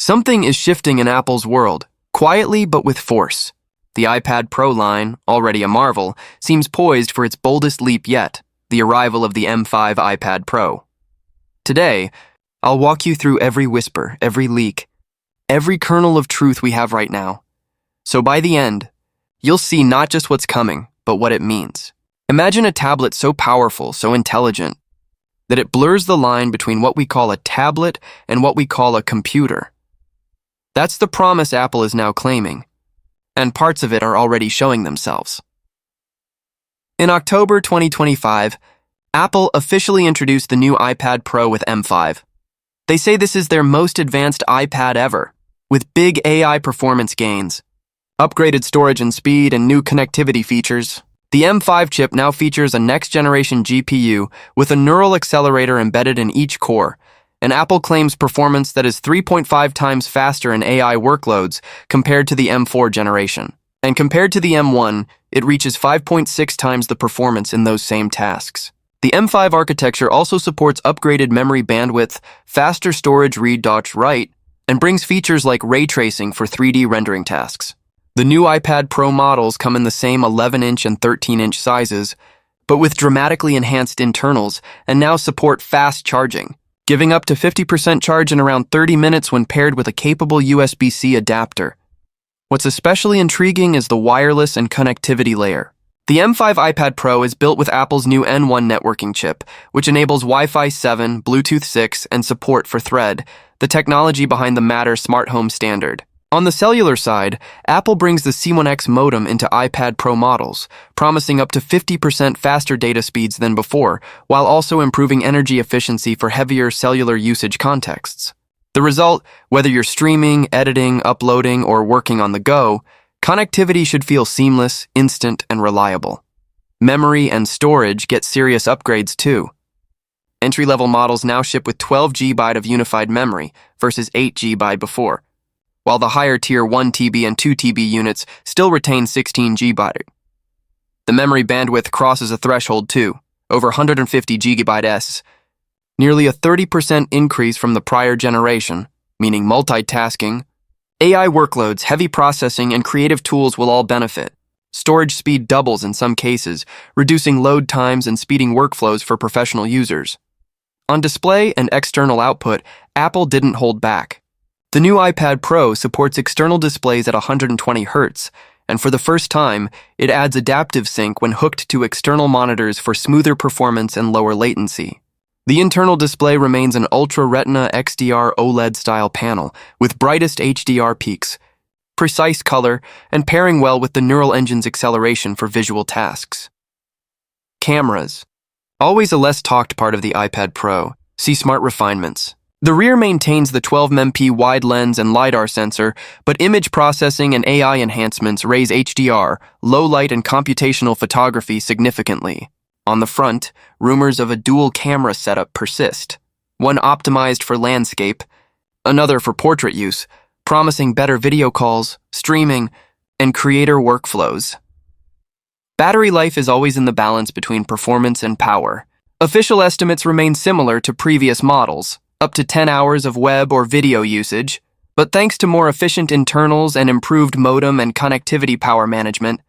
Something is shifting in Apple's world, quietly but with force. The iPad Pro line, already a marvel, seems poised for its boldest leap yet, the arrival of the M5 iPad Pro. Today, I'll walk you through every whisper, every leak, every kernel of truth we have right now. So by the end, you'll see not just what's coming, but what it means. Imagine a tablet so powerful, so intelligent, that it blurs the line between what we call a tablet and what we call a computer. That's the promise Apple is now claiming, and parts of it are already showing themselves. In October 2025, Apple officially introduced the new iPad Pro with M5. They say this is their most advanced iPad ever, with big AI performance gains, upgraded storage and speed, and new connectivity features. The M5 chip now features a next-generation GPU with a neural accelerator embedded in each core, and Apple claims performance that is 3.5 times faster in AI workloads compared to the M4 generation. And compared to the M1, it reaches 5.6 times the performance in those same tasks. The M5 architecture also supports upgraded memory bandwidth, faster storage read-write, and brings features like ray tracing for 3D rendering tasks. The new iPad Pro models come in the same 11-inch and 13-inch sizes, but with dramatically enhanced internals and now support fast charging, giving up to 50% charge in around 30 minutes when paired with a capable USB-C adapter. What's especially intriguing is the wireless and connectivity layer. The M5 iPad Pro is built with Apple's new N1 networking chip, which enables Wi-Fi 7, Bluetooth 6, and support for Thread, the technology behind the Matter smart home standard. On the cellular side, Apple brings the C1X modem into iPad Pro models, promising up to 50% faster data speeds than before, while also improving energy efficiency for heavier cellular usage contexts. The result, whether you're streaming, editing, uploading, or working on the go, connectivity should feel seamless, instant, and reliable. Memory and storage get serious upgrades too. Entry-level models now ship with 12 GB of unified memory versus 8 GB before, while the higher tier 1 TB and 2 TB units still retain 16 GB. The memory bandwidth crosses a threshold too, over 150 GB, nearly a 30% increase from the prior generation, meaning multitasking, AI workloads, heavy processing, and creative tools will all benefit. Storage speed doubles in some cases, reducing load times and speeding workflows for professional users. On display and external output, Apple didn't hold back. The new iPad Pro supports external displays at 120 Hz, and for the first time, it adds adaptive sync when hooked to external monitors for smoother performance and lower latency. The internal display remains an Ultra Retina XDR OLED-style panel with brightest HDR peaks, precise color, and pairing well with the neural engine's acceleration for visual tasks. Cameras. Always a less talked part of the iPad Pro. See smart refinements. The rear maintains the 12MP wide lens and LiDAR sensor, but image processing and AI enhancements raise HDR, low light, and computational photography significantly. On the front, rumors of a dual camera setup persist, one optimized for landscape, another for portrait use, promising better video calls, streaming, and creator workflows. Battery life is always in the balance between performance and power. Official estimates remain similar to previous models, up to 10 hours of web or video usage, but thanks to more efficient internals and improved modem and connectivity power management,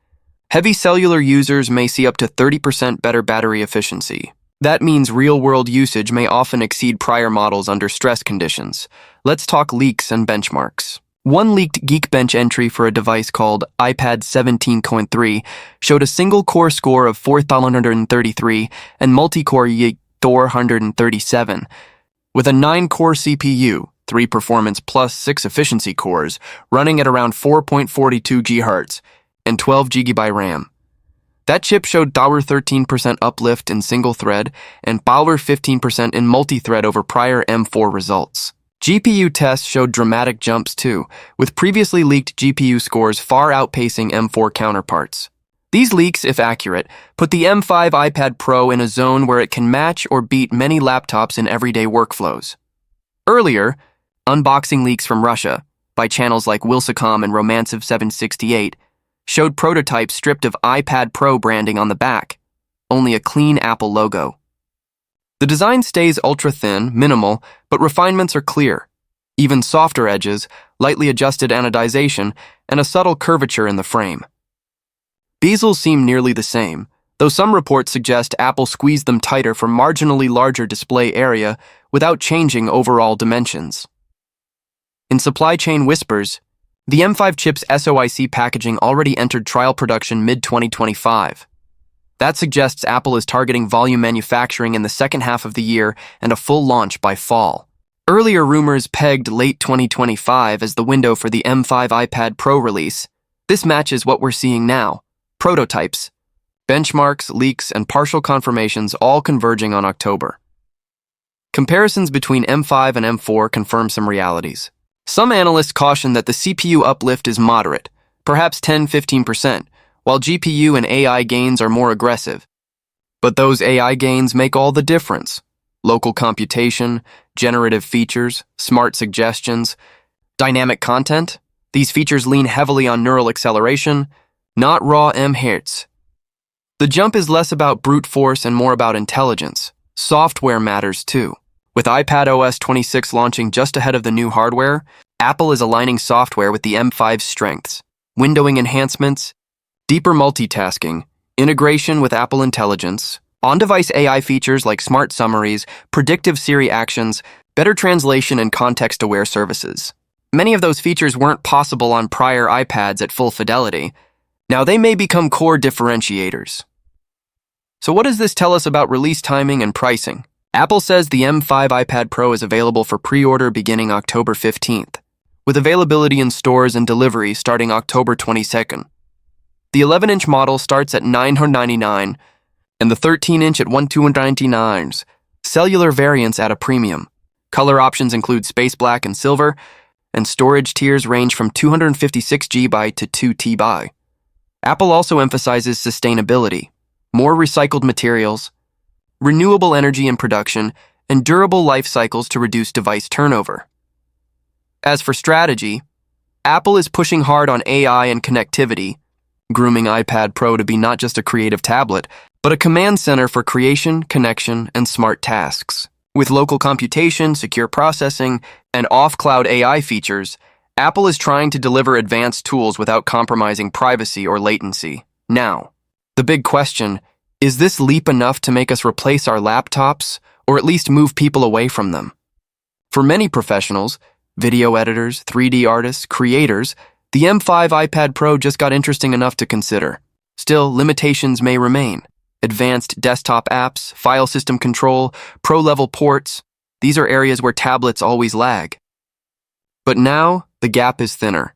heavy cellular users may see up to 30% better battery efficiency. That means real-world usage may often exceed prior models under stress conditions. Let's talk leaks and benchmarks. One leaked Geekbench entry for a device called iPad 17.3 showed a single-core score of 4,133 and multi-core 437. With a 9-core CPU, 3 performance plus 6 efficiency cores, running at around 4.42 GHz and 12 GB RAM. That chip showed 13% uplift in single thread and 15% in multi-thread over prior M4 results. GPU tests showed dramatic jumps too, with previously leaked GPU scores far outpacing M4 counterparts. These leaks, if accurate, put the M5 iPad Pro in a zone where it can match or beat many laptops in everyday workflows. Earlier, unboxing leaks from Russia, by channels like Wilsacom and Romancev768, showed prototypes stripped of iPad Pro branding on the back, only a clean Apple logo. The design stays ultra-thin, minimal, but refinements are clear. even softer edges, lightly adjusted anodization, and a subtle curvature in the frame. Bezels seem nearly the same, though some reports suggest Apple squeezed them tighter for marginally larger display area without changing overall dimensions. In supply chain whispers, the M5 chip's SoIC packaging already entered trial production mid-2025. That suggests Apple is targeting volume manufacturing in the second half of the year and a full launch by fall. Earlier rumors pegged late 2025 as the window for the M5 iPad Pro release. This matches what we're seeing now: prototypes, benchmarks, leaks, and partial confirmations all converging on October. Comparisons between M5 and M4 confirm some realities. Some analysts caution that the CPU uplift is moderate, perhaps 10-15%, while GPU and AI gains are more aggressive. But those AI gains make all the difference. Local computation, generative features, smart suggestions, dynamic content. These features lean heavily on neural acceleration, not raw M-hertz. The jump is less about brute force and more about intelligence. Software matters too. With iPadOS 26 launching just ahead of the new hardware, Apple is aligning software with the M5's strengths: windowing enhancements, deeper multitasking, integration with Apple Intelligence, on-device AI features like smart summaries, predictive Siri actions, better translation and context-aware services. Many of those features weren't possible on prior iPads at full fidelity. Now they may become core differentiators. So what does this tell us about release timing and pricing? Apple says the M5 iPad Pro is available for pre-order beginning October 15th, with availability in stores and delivery starting October 22nd. The 11-inch model starts at $999, and the 13-inch at $1,299. Cellular variants at a premium. Color options include space black and silver, and storage tiers range from 256 GB to 2 TB. Apple also emphasizes sustainability, more recycled materials, renewable energy in production, and durable life cycles to reduce device turnover. As for strategy, Apple is pushing hard on AI and connectivity, grooming iPad Pro to be not just a creative tablet, but a command center for creation, connection, and smart tasks. With local computation, secure processing, and off-cloud AI features, Apple is trying to deliver advanced tools without compromising privacy or latency. Now, the big question: is this leap enough to make us replace our laptops, or at least move people away from them? For many professionals, video editors, 3D artists, creators, the M5 iPad Pro just got interesting enough to consider. Still, limitations may remain. Advanced desktop apps, file system control, pro-level ports, these are areas where tablets always lag. But now, the gap is thinner.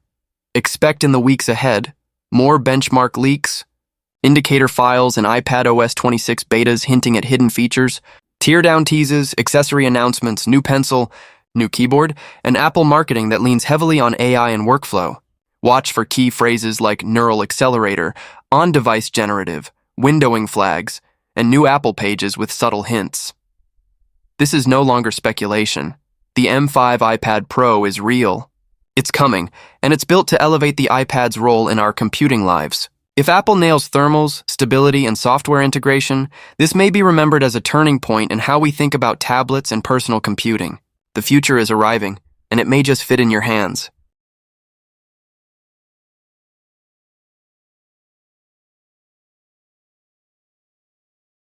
Expect in the weeks ahead more benchmark leaks, indicator files and iPadOS 26 betas hinting at hidden features, teardown teases, accessory announcements, new pencil, new keyboard, and Apple marketing that leans heavily on AI and workflow. Watch for key phrases like neural accelerator, on-device generative, windowing flags, and new Apple pages with subtle hints. This is no longer speculation. The M5 iPad Pro is real. It's coming, and it's built to elevate the iPad's role in our computing lives. If Apple nails thermals, stability, and software integration, this may be remembered as a turning point in how we think about tablets and personal computing. The future is arriving, and it may just fit in your hands.